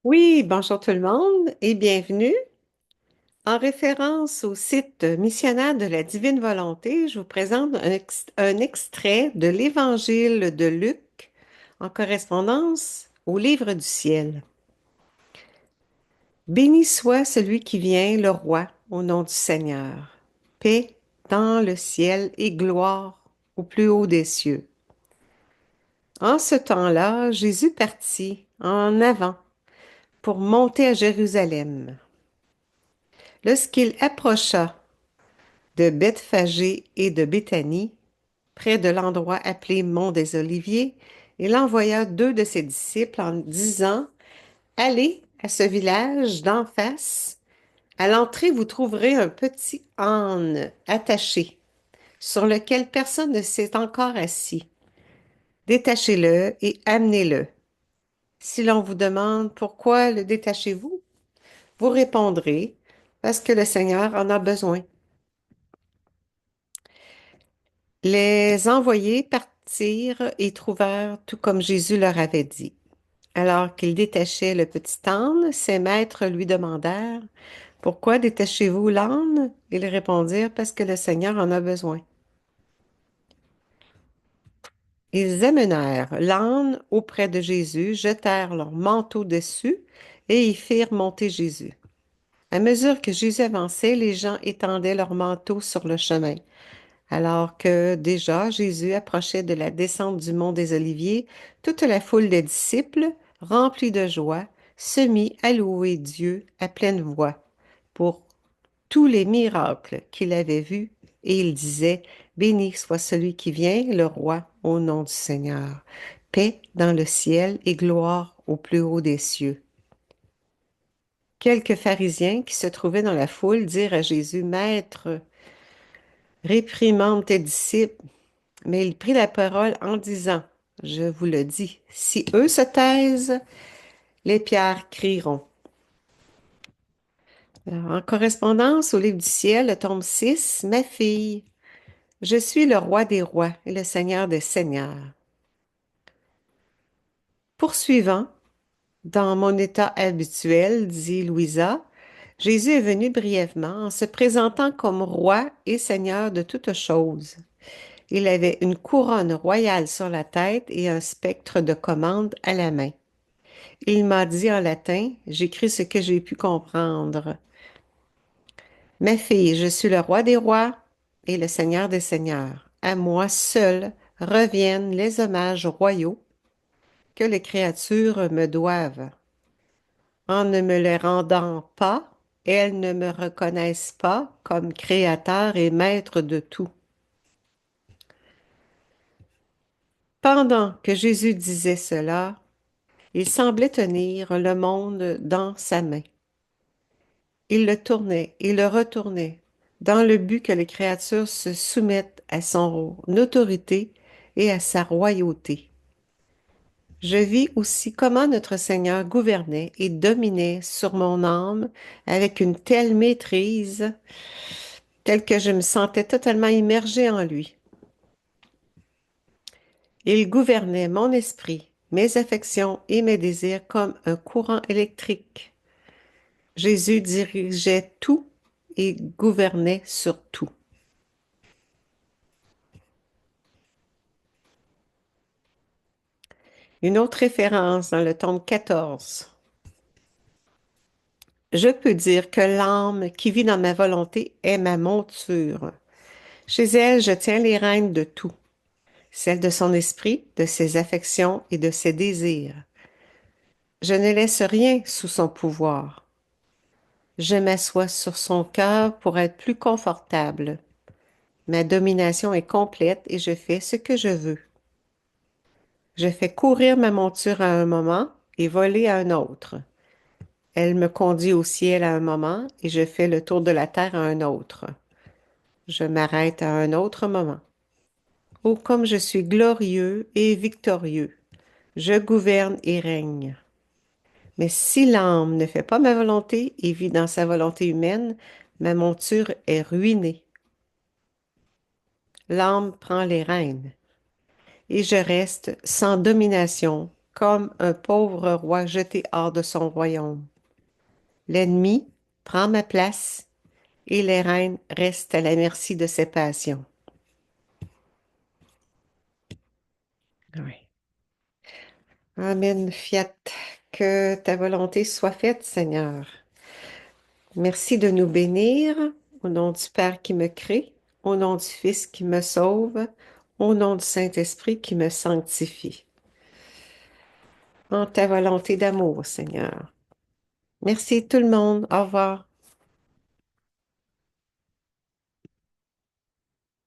Oui, bonjour tout le monde et bienvenue. En référence au site missionnaire de la Divine Volonté, je vous présente un extrait de l'Évangile de Luc en correspondance au Livre du ciel. Béni soit celui qui vient, le roi, au nom du Seigneur. Paix dans le ciel et gloire au plus haut des cieux. En ce temps-là, Jésus partit en avant pour monter à Jérusalem. Lorsqu'il approcha de Bethphagée et de Béthanie, près de l'endroit appelé Mont des Oliviers, il envoya deux de ses disciples en disant, allez à ce village d'en face. À l'entrée, vous trouverez un petit âne attaché, sur lequel personne ne s'est encore assis. Détachez-le et amenez-le. Si l'on vous demande pourquoi le détachez-vous, vous répondrez, parce que le Seigneur en a besoin. Les envoyés partirent et trouvèrent tout comme Jésus leur avait dit. Alors qu'ils détachaient le petit âne, ses maîtres lui demandèrent, pourquoi détachez-vous l'âne? Ils répondirent, parce que le Seigneur en a besoin. Ils amenèrent l'âne auprès de Jésus, jetèrent leur manteau dessus et y firent monter Jésus. À mesure que Jésus avançait, les gens étendaient leurs manteaux sur le chemin. Alors que déjà Jésus approchait de la descente du mont des Oliviers, toute la foule des disciples, remplie de joie, se mit à louer Dieu à pleine voix pour tous les miracles qu'il avait vus, et il disait, béni soit celui qui vient, le roi, au nom du Seigneur. Paix dans le ciel et gloire au plus haut des cieux. Quelques pharisiens qui se trouvaient dans la foule dirent à Jésus, Maître, réprimande tes disciples. Mais il prit la parole en disant, je vous le dis, si eux se taisent, les pierres crieront. Alors, en correspondance au livre du ciel, le tome 6, ma fille, je suis le roi des rois et le seigneur des seigneurs. Poursuivant, dans mon état habituel, dit Louisa, Jésus est venu brièvement en se présentant comme roi et seigneur de toutes choses. Il avait une couronne royale sur la tête et un spectre de commande à la main. Il m'a dit en latin, j'écris ce que j'ai pu comprendre. Ma fille, je suis le roi des rois et le seigneur des seigneurs. À moi seul reviennent les hommages royaux que les créatures me doivent. En ne me les rendant pas, elles ne me reconnaissent pas comme créateur et maître de tout. Pendant que Jésus disait cela, il semblait tenir le monde dans sa main. Il le tournait et le retournait dans le but que les créatures se soumettent à son autorité et à sa royauté. Je vis aussi comment notre Seigneur gouvernait et dominait sur mon âme avec une telle maîtrise, telle que je me sentais totalement immergée en lui. Il gouvernait mon esprit, mes affections et mes désirs comme un courant électrique. Jésus dirigeait tout et gouvernait sur tout. Une autre référence dans le tome 14. Je peux dire que l'âme qui vit dans ma volonté est ma monture. Chez elle, je tiens les rênes de tout, celle de son esprit, de ses affections et de ses désirs. Je ne laisse rien sous son pouvoir. Je m'assois sur son cœur pour être plus confortable. Ma domination est complète et je fais ce que je veux. Je fais courir ma monture à un moment et voler à un autre. Elle me conduit au ciel à un moment et je fais le tour de la terre à un autre. Je m'arrête à un autre moment. Oh, comme je suis glorieux et victorieux. Je gouverne et règne. Mais si l'âme ne fait pas ma volonté et vit dans sa volonté humaine, ma monture est ruinée. L'âme prend les rênes et je reste sans domination comme un pauvre roi jeté hors de son royaume. L'ennemi prend ma place et les reines restent à la merci de ses passions. Oui. Amen, fiat. Que ta volonté soit faite, Seigneur. Merci de nous bénir. Au nom du Père qui me crée, au nom du Fils qui me sauve, au nom du Saint-Esprit qui me sanctifie. En ta volonté d'amour, Seigneur. Merci tout le monde. Au revoir.